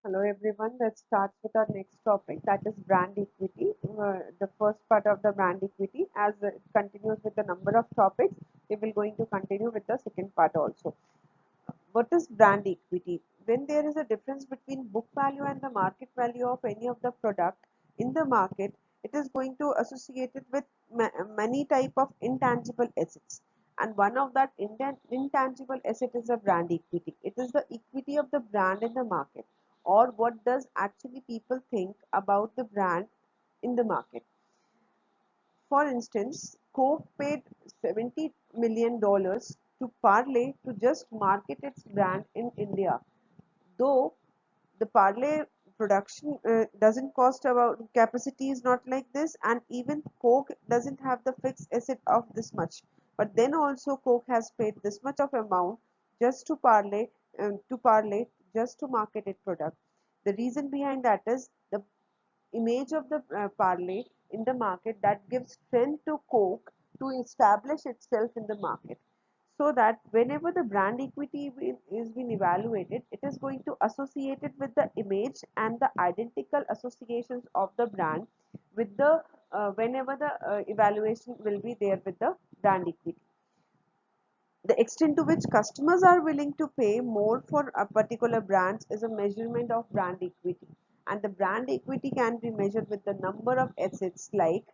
Hello everyone, let's start with our next topic, that is brand equity. The first part of the brand equity, as it continues with the number of topics, we will going to continue with the second part also. What is brand equity? When there is a difference between book value and the market value of any of the product in the market, it is going to associate it with many type of intangible assets. And one of that intangible asset is a brand equity. It is the equity of the brand in the market, or what does actually people think about the brand in the market. For instance, Coke paid $70 million to Parle to just market its brand in India. Though the Parle production doesn't cost, about capacity is not like this, and even Coke doesn't have the fixed asset of this much. But then also Coke has paid this much of amount just to Parle just to market its product. The reason behind that is the image of the Parle in the market that gives strength to Coke to establish itself in the market. So that whenever the brand equity is being evaluated, it is going to associate it with the image and the identical associations of the brand with the whenever the evaluation will be there with the brand equity. The extent to which customers are willing to pay more for a particular brand is a measurement of brand equity. And the brand equity can be measured with the number of assets like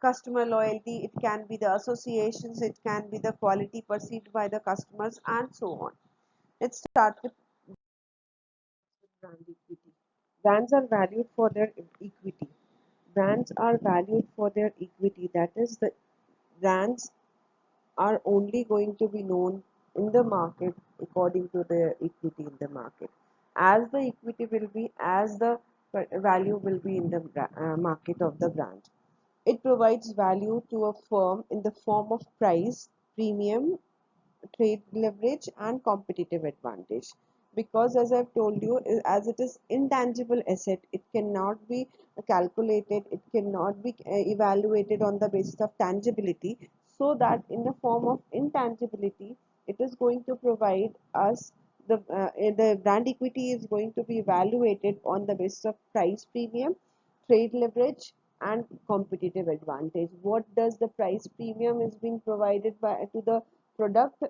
customer loyalty, it can be the associations, it can be the quality perceived by the customers, and so on. Let's start with brand equity. Brands are valued for their equity. Brands are valued for their equity. That is, the brands are only going to be known in the market according to their equity in the market. As the equity will be, as the value will be in the market of the brand. It provides value to a firm in the form of price, premium, trade leverage, and competitive advantage. Because as I've told you, as it is intangible asset, it cannot be calculated, it cannot be evaluated on the basis of tangibility. So that in the form of intangibility, it is going to provide us the brand equity is going to be evaluated on the basis of price premium, trade leverage, and competitive advantage. What does the price premium is being provided by to the product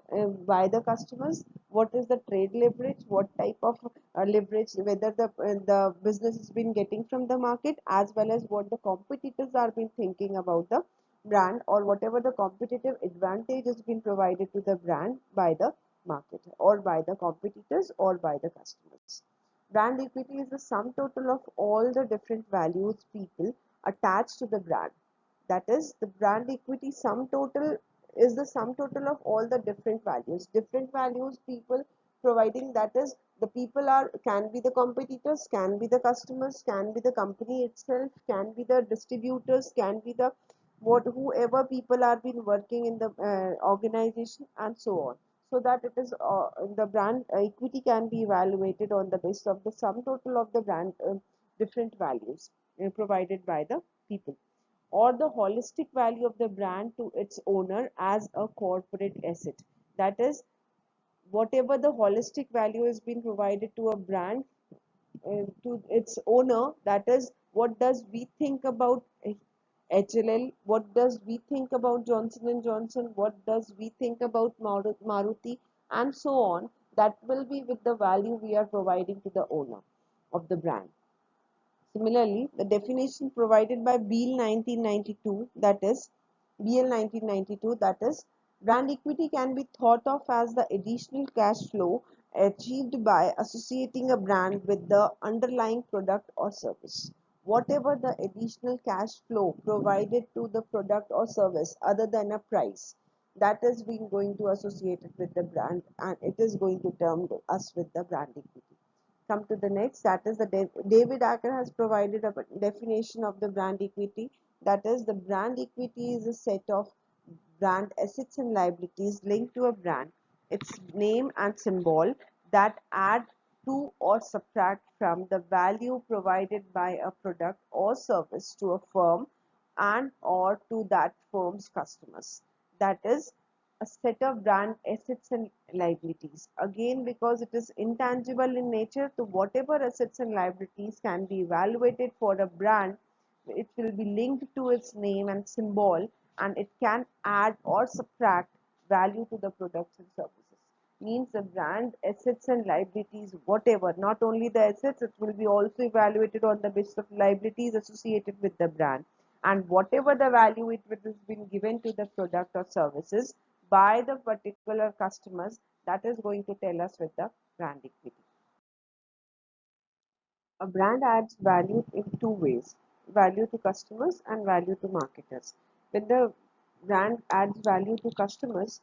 by the customers? What is the trade leverage? What type of leverage, whether the business has been getting from the market, as well as what the competitors are been thinking about the brand, or whatever the competitive advantage has been provided to the brand by the market, or by the competitors, or by the customers. Brand equity is the sum total of all the different values people attach to the brand. That is, the brand equity sum total is the sum total of all the different values. Different values people providing, that is, the people are, can be the competitors, can be the customers, can be the company itself, can be the distributors, can be the what whoever people are been working in the organization, and so on. So that it is the brand equity can be evaluated on the basis of the sum total of the brand different values provided by the people, or the holistic value of the brand to its owner as a corporate asset. That is, whatever the holistic value has been provided to a brand to its owner, that is, what does we think about HLL, what does we think about Johnson and Johnson, what does we think about Maruti, and so on. That will be with the value we are providing to the owner of the brand. Similarly, the definition provided by Beale 1992, that is BL 1992, that is, brand equity can be thought of as the additional cash flow achieved by associating a brand with the underlying product or service. Whatever the additional cash flow provided to the product or service other than a price, that is being going to associate it with the brand, and it is going to term us with the brand equity. Come to the next, that is the David Acker has provided a definition of the brand equity. That is, the brand equity is a set of brand assets and liabilities linked to a brand, its name and symbol, that add to or subtract from the value provided by a product or service to a firm and or to that firm's customers. That is, a set of brand assets and liabilities. Again, because it is intangible in nature, so whatever assets and liabilities can be evaluated for a brand, it will be linked to its name and symbol, and it can add or subtract value to the products and services. Means the brand assets and liabilities, whatever, not only the assets, it will be also evaluated on the basis of liabilities associated with the brand, and whatever the value it has been given to the product or services by the particular customers, that is going to tell us with the brand equity. A brand adds value in two ways: value to customers and value to marketers. When the brand adds value to customers,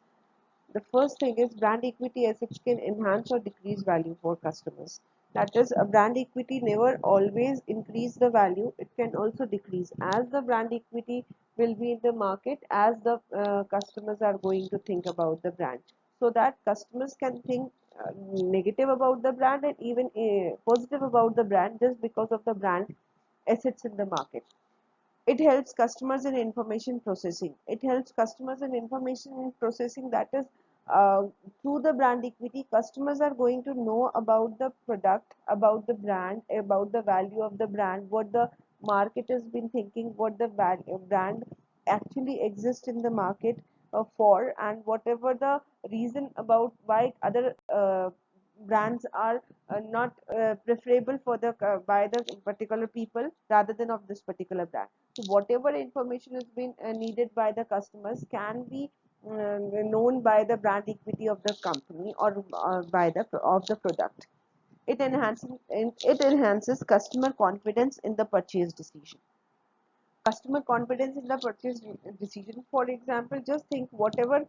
the first thing is brand equity assets can enhance or decrease value for customers. That is, a brand equity never always increase the value, it can also decrease as the brand equity will be in the market, as the customers are going to think about the brand. So that customers can think negative about the brand and even positive about the brand just because of the brand assets in the market. It helps customers in information processing. It helps customers in information in processing, that is, uh, through the brand equity, customers are going to know about the product, about the brand, about the value of the brand, what the market has been thinking, what the brand actually exists in the market for, and whatever the reason about why other brands are not preferable for the by the particular people rather than of this particular brand. So whatever information has been needed by the customers can be known by the brand equity of the company or by the of the product. It enhances customer confidence in the purchase decision. Customer confidence in the purchase decision. For example, just think whatever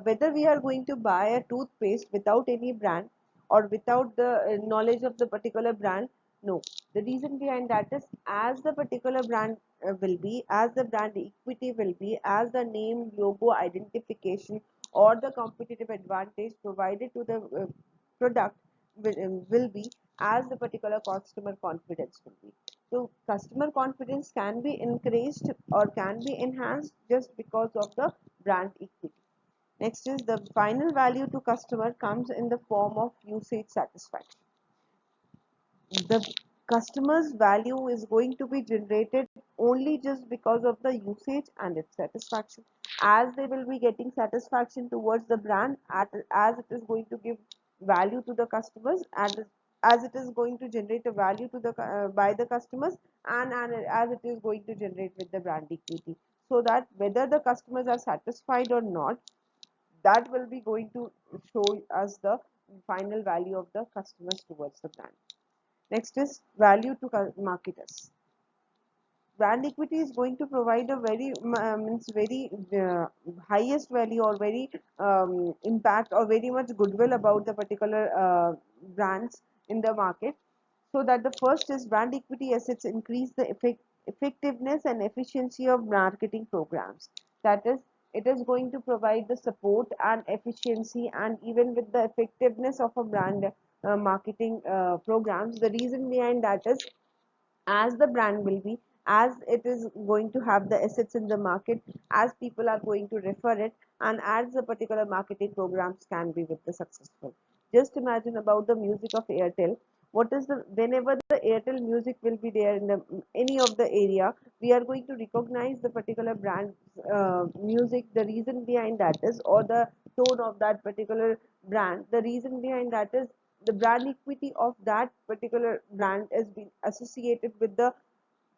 whether we are going to buy a toothpaste without any brand or without the knowledge of the particular brand. No, the reason behind that is, as the particular brand will be, as the brand equity will be, as the name, logo, identification, or the competitive advantage provided to the product will be, as the particular customer confidence will be. So customer confidence can be increased or can be enhanced just because of the brand equity. Next is the final value to customer comes in the form of usage satisfaction. The customer's value is going to be generated only just because of the usage and its satisfaction. As they will be getting satisfaction towards the brand, as it is going to give value to the customers, and as it is going to generate a value to the by the customers, and as it is going to generate with the brand equity, so that whether the customers are satisfied or not, that will be going to show us the final value of the customers towards the brand. Next is value to marketers. Brand equity is going to provide a very means very highest value or very impact or very much goodwill about the particular brands in the market. So that the first is brand equity assets increase the effectiveness and efficiency of marketing programs. That is, it is going to provide the support and efficiency and even with the effectiveness of a brand marketing programs. The reason behind that is, as the brand will be, as it is going to have the assets in the market, as people are going to refer it, and as the particular marketing programs can be with the successful. Just imagine about the music of Airtel. What is the Whenever the Airtel music will be there in the any of the area, we are going to recognize the particular brand music. The reason behind that is, or the tone of that particular brand, the reason behind that is, the brand equity of that particular brand is being associated with the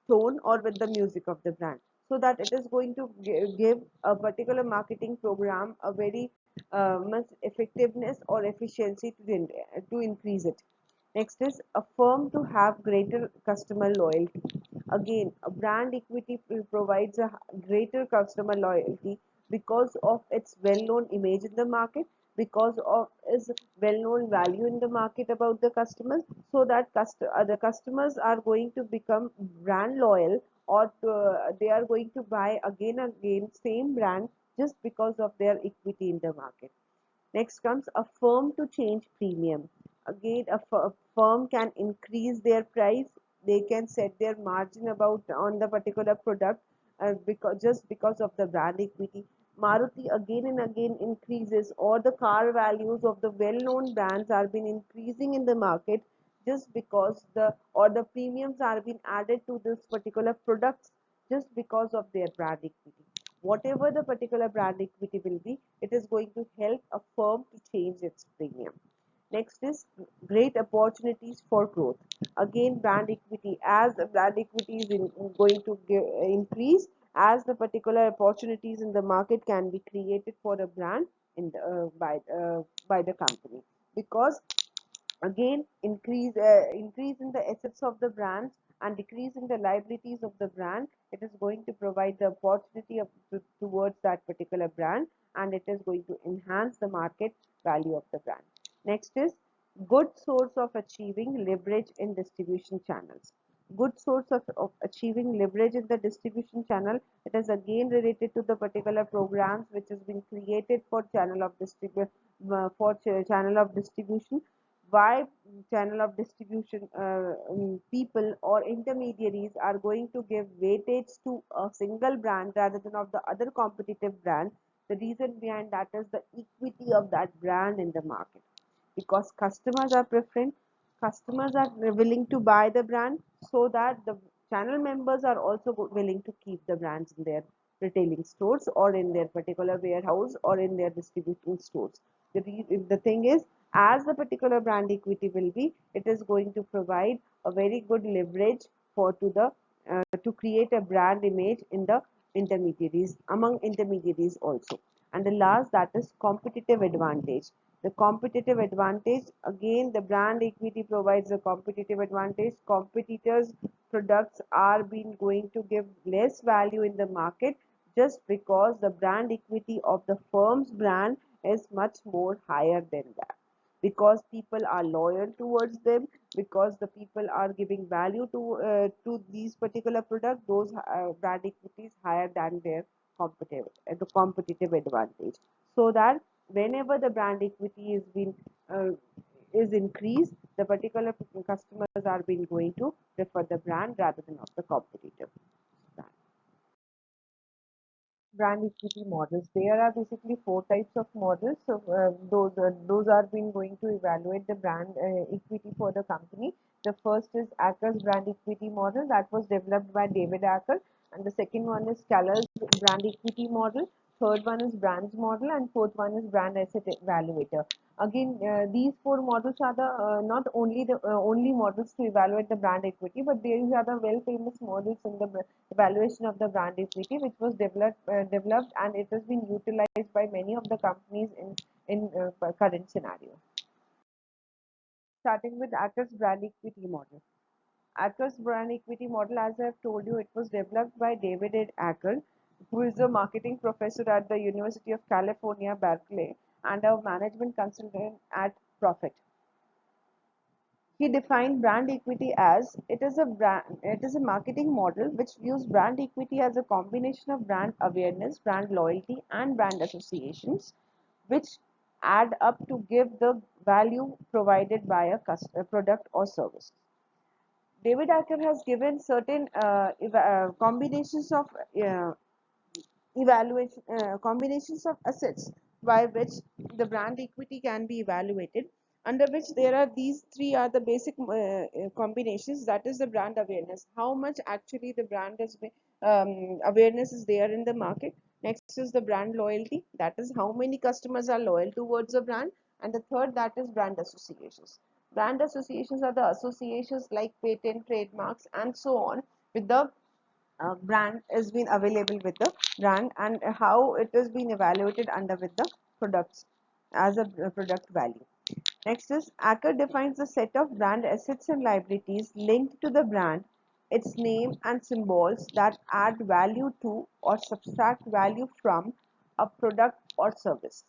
tone or with the music of the brand, so that it is going to give a particular marketing program a very much effectiveness or efficiency to increase it. Next is a firm to have greater customer loyalty. Again, a brand equity provides a greater customer loyalty because of its well-known image in the market, because of its well-known value in the market about the customers, so that the customers are going to become brand loyal, or they are going to buy again and again same brand just because of their equity in the market. Next comes a firm to change premium. Again, a firm can increase their price. They can set their margin about on the particular product because just because of the brand equity. Maruti again and again increases, or the car values of the well-known brands are been increasing in the market just because the premiums are being added to this particular products just because of their brand equity. Whatever the particular brand equity will be, it is going to help a firm to change its premium. Next is great opportunities for growth. Again, brand equity. As the brand equity is going to increase, as the particular opportunities in the market can be created for a brand in the, by the company. Because again, increase in the assets of the brands and decrease in the liabilities of the brand, it is going to provide the opportunity towards that particular brand, and it is going to enhance the market value of the brand. Next is good source of achieving leverage in distribution channels. Good source of achieving leverage in the distribution channel, it is again related to the particular programs which has been created for channel of distribution. Why channel of distribution people or intermediaries are going to give weightage to a single brand rather than of the other competitive brand? The reason behind that is the equity of that brand in the market, because customers are preferring, customers are willing to buy the brand, so that the channel members are also willing to keep the brands in their retailing stores or in their particular warehouse or in their distribution stores. The thing is, as the particular brand equity will be, it is going to provide a very good leverage for to create a brand image in the intermediaries, among intermediaries also. And the last, that is competitive advantage. The competitive advantage, again, the brand equity provides a competitive advantage. Competitors products are being going to give less value in the market just because the brand equity of the firm's brand is much more higher than that, because people are loyal towards them, because the people are giving value to these particular products. Those brand equities higher than their competitive advantage, so that whenever the brand equity uh, is increased, the particular customers are being going to prefer the brand rather than of the competitive brand. Brand equity models. There are basically four types of models. So those are been going to evaluate the brand equity for the company. The first is Acker's brand equity model that was developed by David Acker, and the second one is Scalars brand equity model. Third one is Brands model, and fourth one is Brand Asset Evaluator. Again, these four models are the not only the only models to evaluate the brand equity, but these are the well famous models in the evaluation of the brand equity, which was developed, and it has been utilized by many of the companies in current scenario. Starting with Acker's brand equity model. Acker's brand equity model, as I have told you, it was developed by David Acker, who is a marketing professor at the University of California, Berkeley, and a management consultant at Profit. He defined brand equity as it is a marketing model which views brand equity as a combination of brand awareness, brand loyalty, and brand associations, which add up to give the value provided by a product or service. David Acker has given certain combinations of evaluation combinations of assets by which the brand equity can be evaluated, under which there are these three are the basic combinations. That is the brand awareness, how much actually the brand is awareness is there in the market. Next is the brand loyalty, that is how many customers are loyal towards a brand. And the third, that is brand associations. Brand associations are the associations like patent, trademarks, and so on with the brand is been available with the brand, and how it is being evaluated under with the products as a product value. Next is Acker defines a set of brand assets and liabilities linked to the brand, its name and symbols that add value to or subtract value from a product or service.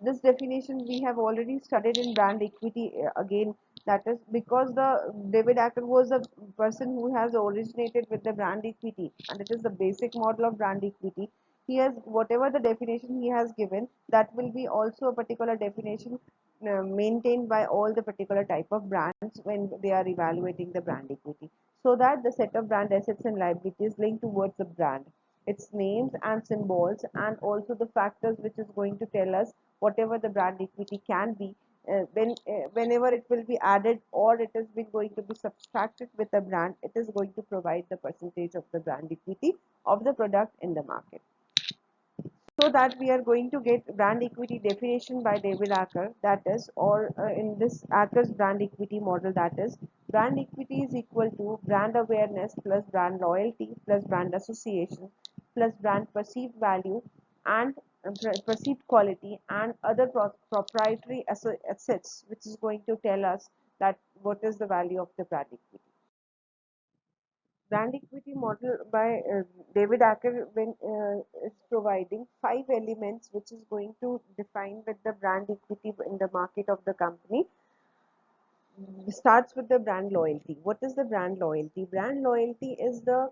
This definition we have already studied in brand equity again. That is because the David Acker was the person who has originated with the brand equity, and it is the basic model of brand equity. He has whatever the definition he has given, that will be also a particular definition maintained by all the particular type of brands when they are evaluating the brand equity, so that the set of brand assets and liabilities linked towards the brand. its names and symbols, and also the factors which is going to tell us whatever the brand equity can be, whenever it will be added or it has been going to be subtracted with the brand, it is going to provide the percentage of the brand equity of the product in the market. So that we are going to get brand equity definition by David Acker, that is, or in this Acker's brand equity model, that is, brand equity is equal to brand awareness plus brand loyalty plus brand association plus brand perceived value and perceived quality and other proprietary assets, which is going to tell us that what is the value of the brand equity. Brand equity model by David Acker is providing 5 elements which is going to define with the brand equity in the market of the company. Starts with the brand loyalty. What is the brand loyalty? Brand loyalty is the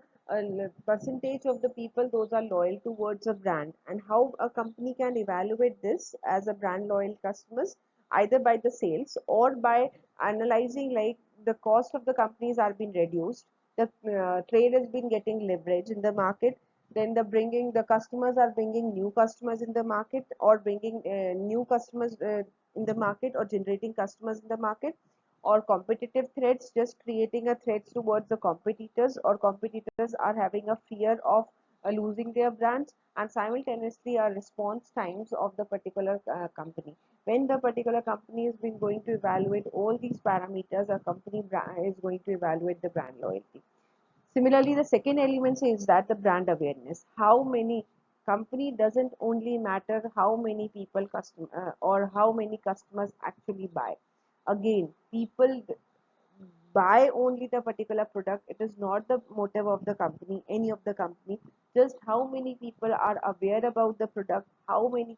percentage of the people those are loyal towards a brand, and how a company can evaluate this as a brand loyal customers, either by the sales or by analyzing like the cost of the companies are being reduced, the trade has been getting leverage in the market, then the customers are bringing new customers in the market, or bringing new customers in the market, or generating customers in the market, or competitive threats, just creating a threat towards the competitors, or competitors are having a fear of losing their brands, and simultaneously our response times of the particular company. When the particular company has been going to evaluate all these parameters, a company is going to evaluate the brand loyalty. Similarly, the second element is that the brand awareness. How many company doesn't only matter how many people or how many customers actually buy. Again, people buy only the particular product. It is not the motive of the company, any of the company. Just how many people are aware about the product, how many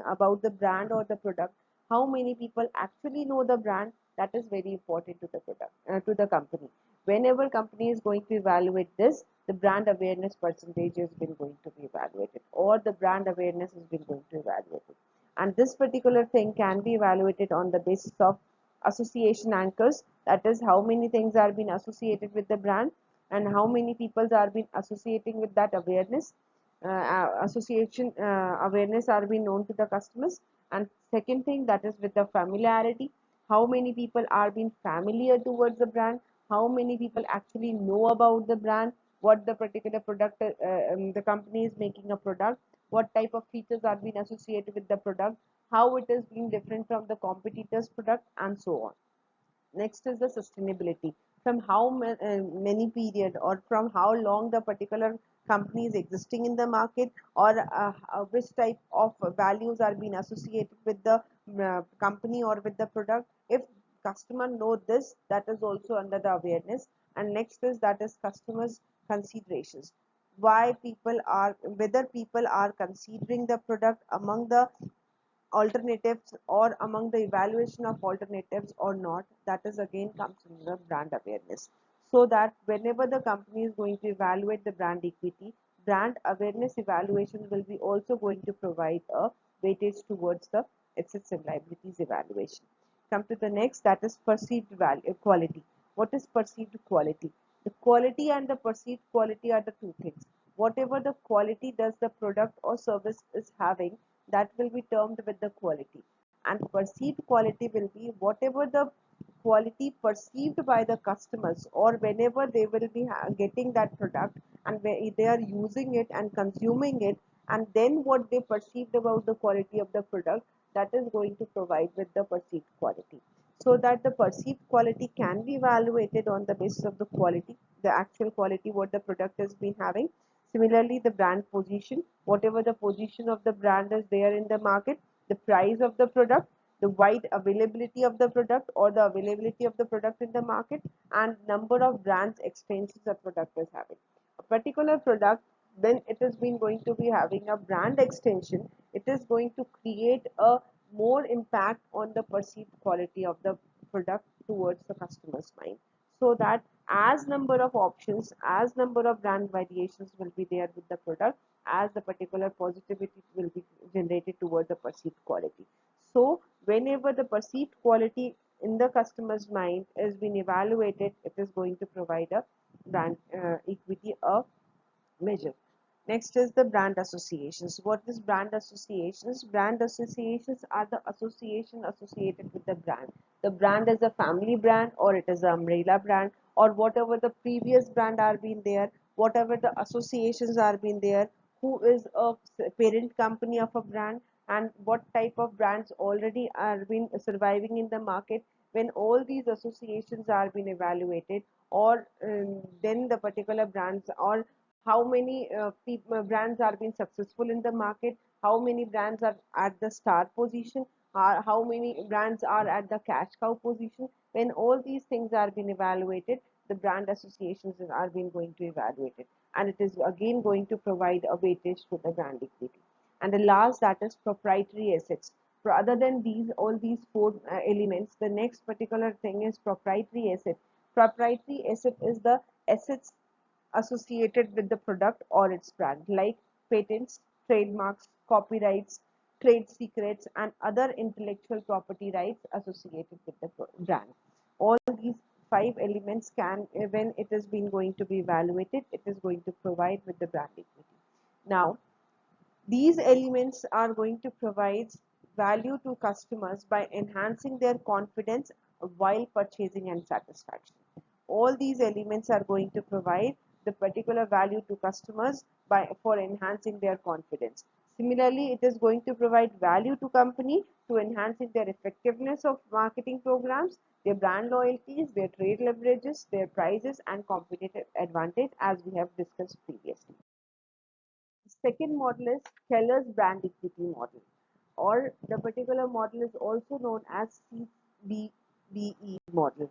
about the brand or the product, how many people actually know the brand. That is very important to the product, to the company. Whenever company is going to evaluate this, the brand awareness percentage has been going to be evaluated, or the brand awareness has been going to evaluate it. And this particular thing can be evaluated on the basis of association anchors, that is how many things are being associated with the brand and how many people are being associating with that awareness, association awareness are being known to the customers. And second thing, that is with the familiarity, how many people are being familiar towards the brand, how many people actually know about the brand, what the particular product, the company is making a product, what type of features are being associated with the product, how it is being different from the competitor's product, and so on. Next is the sustainability. From how many period, or from how long the particular company is existing in the market, or which type of values are being associated with the company or with the product. If customer know this, that is also under the awareness. And next is that is customers considerations. Why people are, whether people are considering the product among the alternatives or among the evaluation of alternatives or not, that is again comes from the brand awareness. So that whenever the company is going to evaluate the brand equity, brand awareness evaluation will be also going to provide a weightage towards the assets and liabilities evaluation. Come to the next, that is perceived value quality. What is perceived quality? The quality and the perceived quality are the two things. Whatever the quality does the product or service is having, that will be termed with the quality. And perceived quality will be whatever the quality perceived by the customers, or whenever they will be getting that product and they are using it and consuming it, and then what they perceived about the quality of the product, that is going to provide with the perceived quality. So that the perceived quality can be evaluated on the basis of the quality, the actual quality what the product has been having. Similarly, the brand position, whatever the position of the brand is there in the market, the price of the product, the wide availability of the product or the availability of the product in the market, and number of brands extensions a product is having. A particular product, when it has been going to be having a brand extension, it is going to create a more impact on the perceived quality of the product towards the customer's mind. So that as number of options, as number of brand variations will be there with the product, as the particular positivity will be generated towards the perceived quality. So whenever the perceived quality in the customer's mind is being evaluated, it is going to provide a brand equity of measure. Next is the brand associations. What is brand associations? Brand associations are the association associated with the brand. The brand is a family brand, or it is an umbrella brand, or whatever the previous brand are been there, whatever the associations are been there, who is a parent company of a brand, and what type of brands already are been surviving in the market. When all these associations are being evaluated, or then the particular brands, or how many brands are being successful in the market, how many brands are at the star position, how many brands are at the cash cow position. When all these things are being evaluated, the brand associations are being going to evaluate it, and it is again going to provide a weightage to the brand equity. And the last, that is proprietary assets. Other than these, all these four elements, the next particular thing is proprietary asset. Proprietary asset is the assets associated with the product or its brand, like patents, trademarks, copyrights, trade secrets, and other intellectual property rights associated with the brand. All these five elements can, when it is being going to be evaluated, it is going to provide with the brand equity. Now, these elements are going to provide value to customers by enhancing their confidence while purchasing and satisfaction. All these elements are going to provide the particular value to customers for enhancing their confidence. Similarly, it is going to provide value to company to enhancing their effectiveness of marketing programs, their brand loyalties, their trade leverages, their prices, and competitive advantage, as we have discussed previously. Second model is Keller's brand equity model, or the particular model is also known as CBBE model.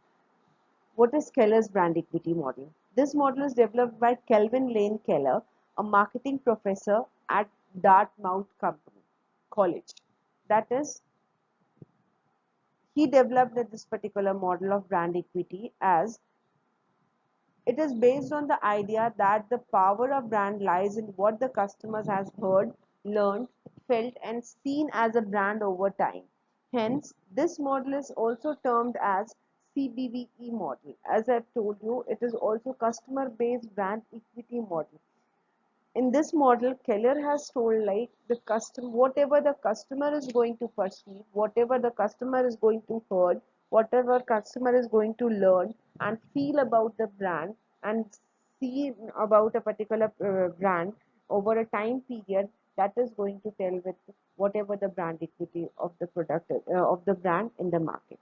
What is Keller's brand equity model? This model is developed by Kelvin Lane Keller, a marketing professor at Dartmouth College. That is, he developed this particular model of brand equity as it is based on the idea that the power of brand lies in what the customers has heard, learned, felt, and seen as a brand over time. Hence, this model is also termed as CBVE model. As I've told you, it is also customer-based brand equity model. In this model, Keller has told like the custom, whatever the customer is going to perceive, whatever the customer is going to heard, whatever customer is going to learn and feel about the brand and see about a particular brand over a time period, that is going to tell with whatever the brand equity of the product of the brand in the market.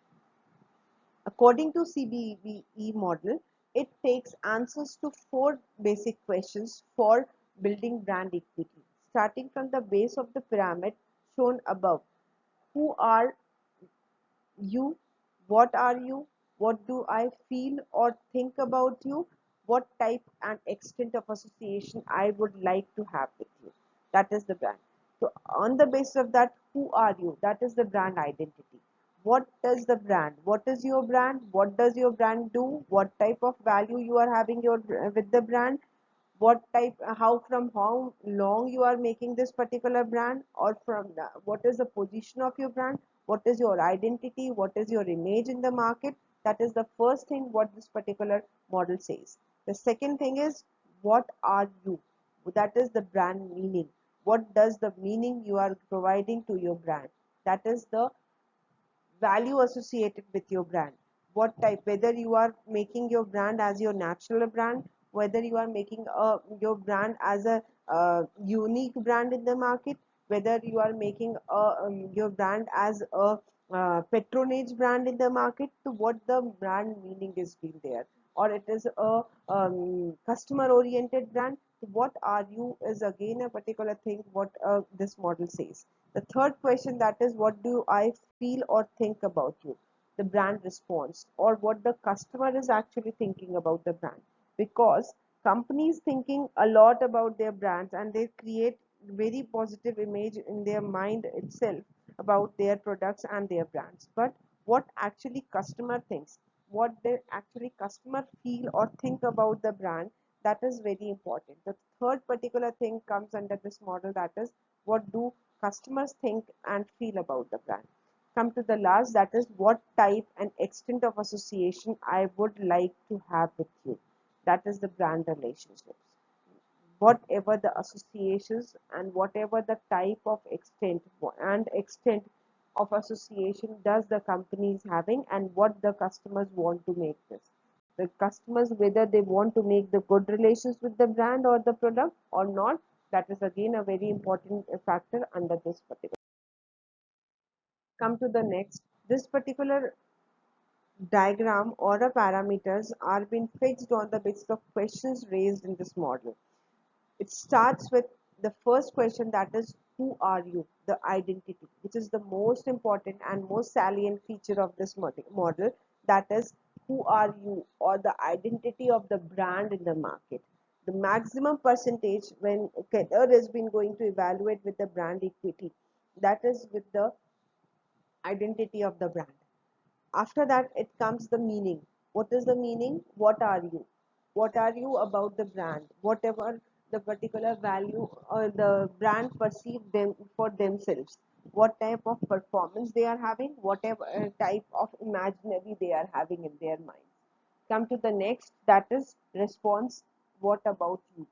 According to CBE model, it takes answers to four basic questions for building brand equity, starting from the base of the pyramid shown above. Who are you? What are you? What do I feel or think about you? What type and extent of association I would like to have with you? That is the brand. So, on the basis of that, who are you? That is the brand identity. What does the brand? What is your brand? What does your brand do? What type of value you are having with the brand? What type, how from how long you are making this particular brand, or from what is the position of your brand, what is your identity, what is your image in the market. That is the first thing what this particular model says. The second thing is, what are you? That is the brand meaning. What does the meaning you are providing to your brand? That is the value associated with your brand. What type, whether you are making your brand as your natural brand, whether you are making your brand as a unique brand in the market, whether you are making your brand as a patronage brand in the market, to what the brand meaning is being there, or it is a customer oriented brand. What are you is again a particular thing what this model says. The third question, that is, what do I feel or think about you? The brand response, or what the customer is actually thinking about the brand. Because companies thinking a lot about their brands, and they create very positive image in their mind itself about their products and their brands. But what actually customer thinks, what they actually customer feel or think about the brand, that is very important. The third particular thing comes under this model, that is, what do customers think and feel about the brand. Come to the last, that is, what type and extent of association I would like to have with you. That is the brand relationships. whatever the associations and whatever the type of extent of association does the company is having, and what the customers want to make this. The customers, whether they want to make the good relations with the brand or the product or not, that is again a very important factor under this particular. Come to the next. This particular diagram or a parameters are being fixed on the basis of questions raised in this model. It starts with the first question, that is, who are you? The identity, which is the most important and most salient feature of this model, that is, who are you, or the identity of the brand in the market. The maximum percentage when Keller has been going to evaluate with the brand equity, that is with the identity of the brand. After that, it comes the meaning. What is the meaning? What are you? What are you about the brand? Whatever the particular value or the brand perceive them for themselves. What type of performance they are having, whatever type of imaginary they are having in their mind. Come to the next, that is response. What about you?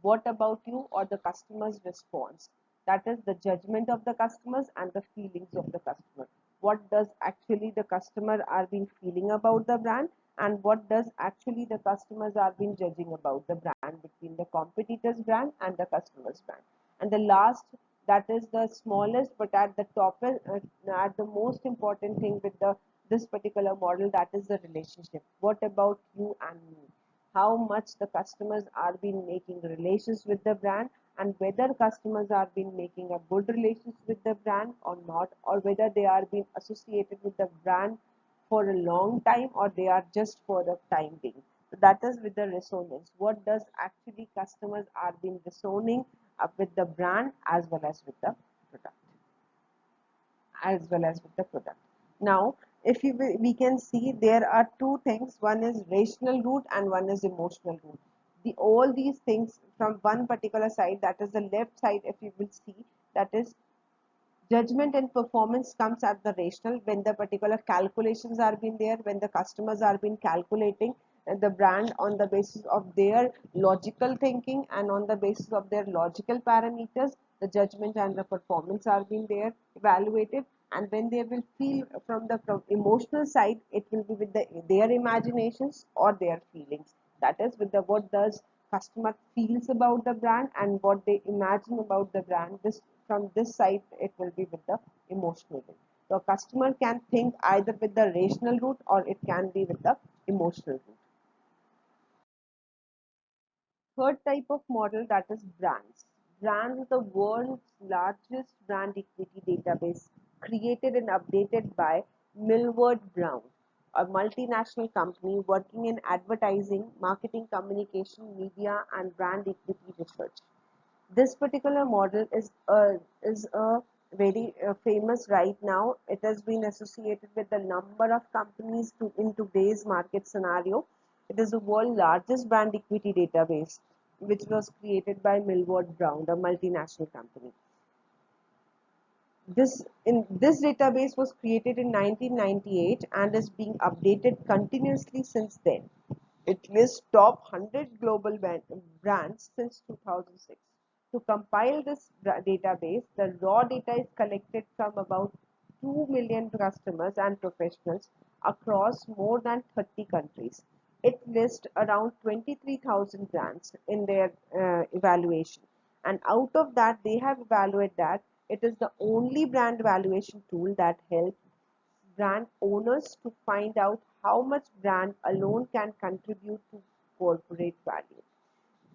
What about you, or the customer's response, that is the judgment of the customers and the feelings of the customer. What does actually the customer are been feeling about the brand, and what does actually the customers are been judging about the brand between the competitor's brand and the customer's brand. And the last, that is the smallest but at the top, at the most important thing with the this particular model, that is the relationship. What about you and me? How much the customers are been making relations with the brand, and whether customers are been making a good relations with the brand or not, or whether they are being associated with the brand for a long time or they are just for the time being. So that is with the resonance. What does actually customers are been resonating up with the brand as well as with the product Now, if we can see there are two things. One is rational root and one is emotional root. All these things from one particular side, that is the left side, if you will see, that is judgment and performance comes at the rational, when the particular calculations are being there, when the customers are been calculating the brand on the basis of their logical thinking and on the basis of their logical parameters, the judgment and the performance are being there evaluated. And when they will feel from the emotional side, it will be with their imaginations or their feelings, that is with the what does customer feels about the brand and what they imagine about the brand. This from this side, it will be with the emotional root. So a customer can think either with the rational root or it can be with the emotional root. Third type of model, that is brands. Brands is the world's largest brand equity database, created and updated by Millward Brown, a multinational company working in advertising, marketing, communication, media, and brand equity research. This particular model is a very famous right now. It has been associated with a number of companies in today's market scenario. It is the world's largest brand equity database, which was created by Millward Brown, a multinational company. This database was created in 1998 and is being updated continuously since then. It lists top 100 global brands since 2006. To compile this database, the raw data is collected from about 2 million customers and professionals across more than 30 countries. It lists around 23,000 brands in their evaluation. And out of that, they have evaluated that it is the only brand valuation tool that helps brand owners to find out how much brand alone can contribute to corporate value.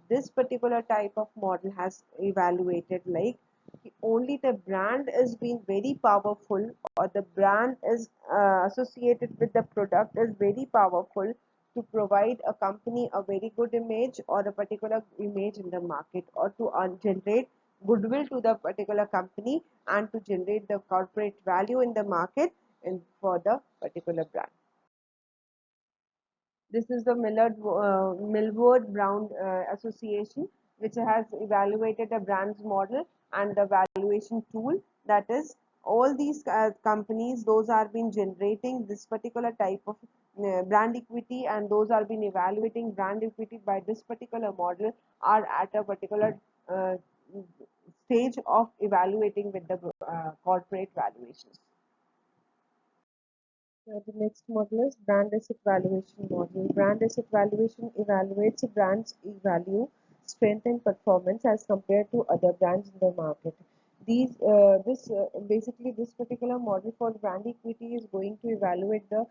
This particular type of model has evaluated like only the brand is being very powerful, or the brand is associated with the product is very powerful to provide a company a very good image or a particular image in the market, or to generate goodwill to the particular company and to generate the corporate value in the market and for the particular brand. This is the Millward Brown Association, which has evaluated a brand's model and the valuation tool. That is, all these companies, those are been generating this particular type of brand equity, and those are been evaluating brand equity by this particular model are at a particular uh, stage of evaluating with the corporate valuations. The next model is brand asset valuation model. Brand asset valuation evaluates a brand's value, strength, and performance as compared to other brands in the market. Basically this particular model for brand equity is going to evaluate the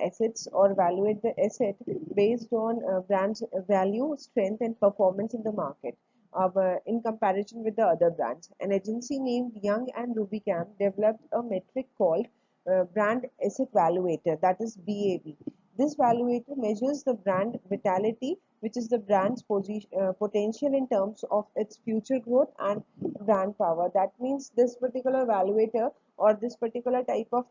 assets or evaluate the asset based on brand's value, strength, and performance in the market. In comparison with the other brands, an agency named Young and Rubicam developed a metric called brand asset valuator, that is BAV. This valuator measures the brand vitality, which is the brand's potential in terms of its future growth and brand power. That means this particular evaluator or this particular type of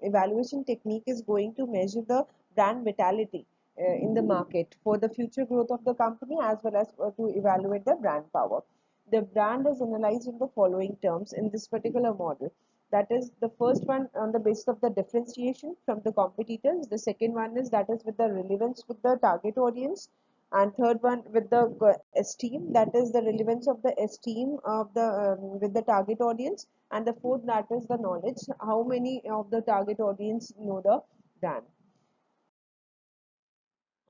evaluation technique is going to measure the brand vitality in the market for the future growth of the company, as well as to evaluate the brand power. The brand is analyzed in the following terms in this particular model. That is the first one on the basis of the differentiation from the competitors. The second one is that is with the relevance with the target audience. And third one with the esteem, that is the relevance of the esteem of the with the target audience. And the fourth, that is the knowledge, how many of the target audience know the brand.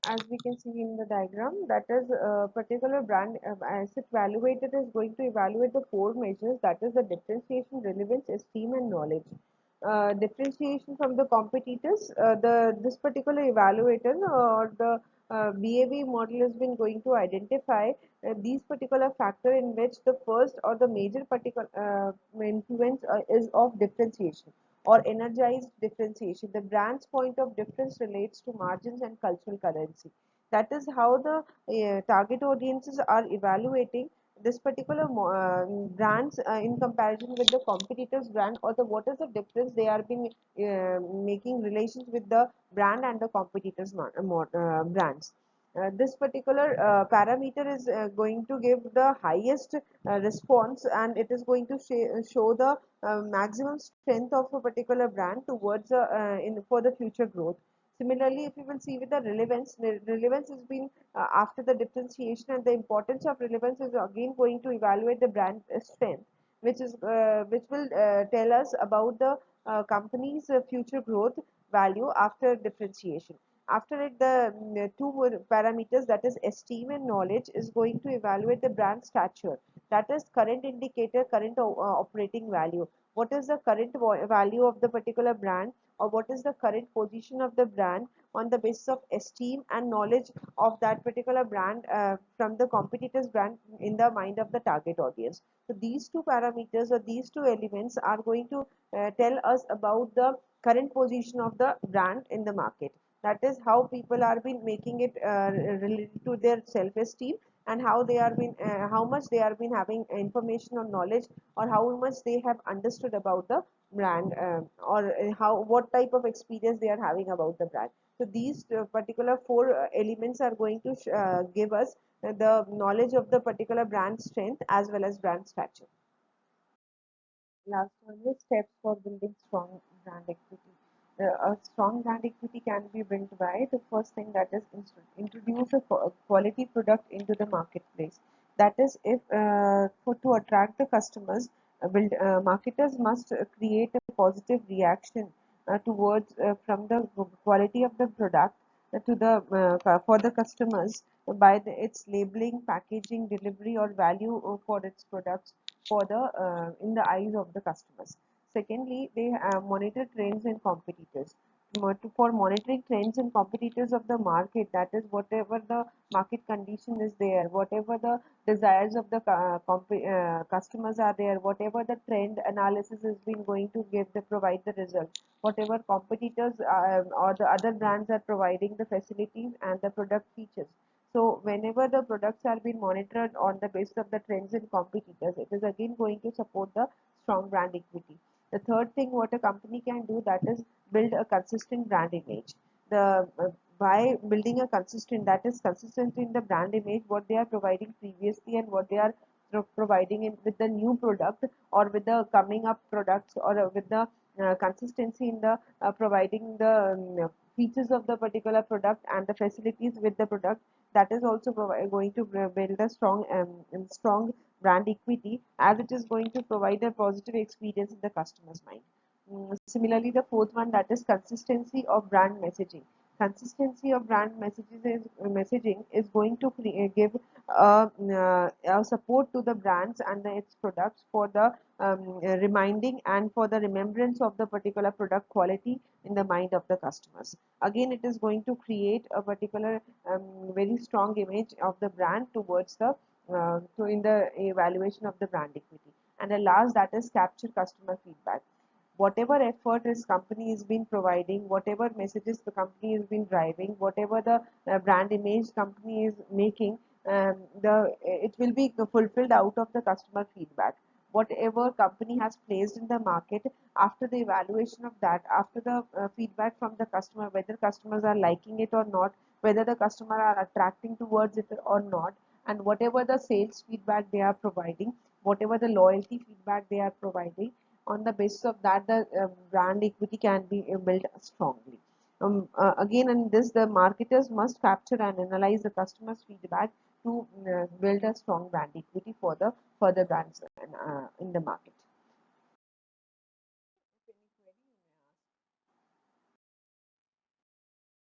As we can see in the diagram, that is a particular brand asset evaluator is going to evaluate the four measures, that is the differentiation, relevance, esteem, and knowledge. Differentiation from the competitors, the this particular evaluator or the BAV model has been going to identify these particular factor in which the first or the major particular influence is of differentiation or energized differentiation. The brand's point of difference relates to margins and cultural currency. That is how the target audiences are evaluating this particular brands in comparison with the competitors brand, or the what is the difference they are being making relations with the brand and the competitors brands. This particular parameter is going to give the highest response, and it is going to show the maximum strength of a particular brand towards in for the future growth. Similarly, if you will see with the relevance, relevance has been after the differentiation, and the importance of relevance is again going to evaluate the brand strength, which will tell us about the company's future growth value after differentiation. After it, the two more parameters, that is esteem and knowledge, is going to evaluate the brand stature. That is current indicator, current operating value. What is the current value of the particular brand, or what is the current position of the brand on the basis of esteem and knowledge of that particular brand from the competitor's brand in the mind of the target audience. So these two parameters or these two elements are going to tell us about the current position of the brand in the market. That is how people are been making it related to their self-esteem, and how they are been how much they are been having information or knowledge, or how much they have understood about the brand, or how what type of experience they are having about the brand. So these particular four elements are going to give us the knowledge of the particular brand strength as well as brand stature. Last one is steps for building strong brand equity. A strong brand equity can be built by the first thing, that is introduce a quality product into the marketplace. That is, if for to attract the customers, marketers must create a positive reaction towards from the quality of the product to the for the customers by its labeling, packaging, delivery, or value for its products for the in the eyes of the customers. Secondly, they monitor trends and competitors. For monitoring trends and competitors of the market, that is whatever the market condition is there, whatever the desires of the customers are there, whatever the trend analysis has been going to give the provide the result, whatever competitors or the other brands are providing the facilities and the product features. So whenever the products are being monitored on the basis of the trends and competitors, it is again going to support the strong brand equity. The third thing what a company can do, that is build a consistent brand image. The by building a consistent, that is consistent in the brand image, what they are providing previously and what they are providing in with the new product, or with the coming up products, or with the consistency in the providing the features of the particular product and the facilities with the product, that is also going to build a strong brand equity, as it is going to provide a positive experience in the customer's mind. Similarly, the fourth one, that is consistency of brand messaging. Consistency of brand messaging is going to give a support to the brands and its products for the reminding and for the remembrance of the particular product quality in the mind of the customers. Again, it is going to create a particular very strong image of the brand towards the to in the evaluation of the brand equity. And the last, that is capture customer feedback. Whatever effort this company has been providing, whatever messages the company has been driving, whatever the brand image company is making, the it will be fulfilled out of the customer feedback. Whatever company has placed in the market, after the evaluation of that, after the feedback from the customer, whether customers are liking it or not, whether the customer are attracting towards it or not, and whatever the sales feedback they are providing, whatever the loyalty feedback they are providing, on the basis of that, the brand equity can be built strongly. Again, in this, the marketers must capture and analyze the customer's feedback to build a strong brand equity for the further brands in the market.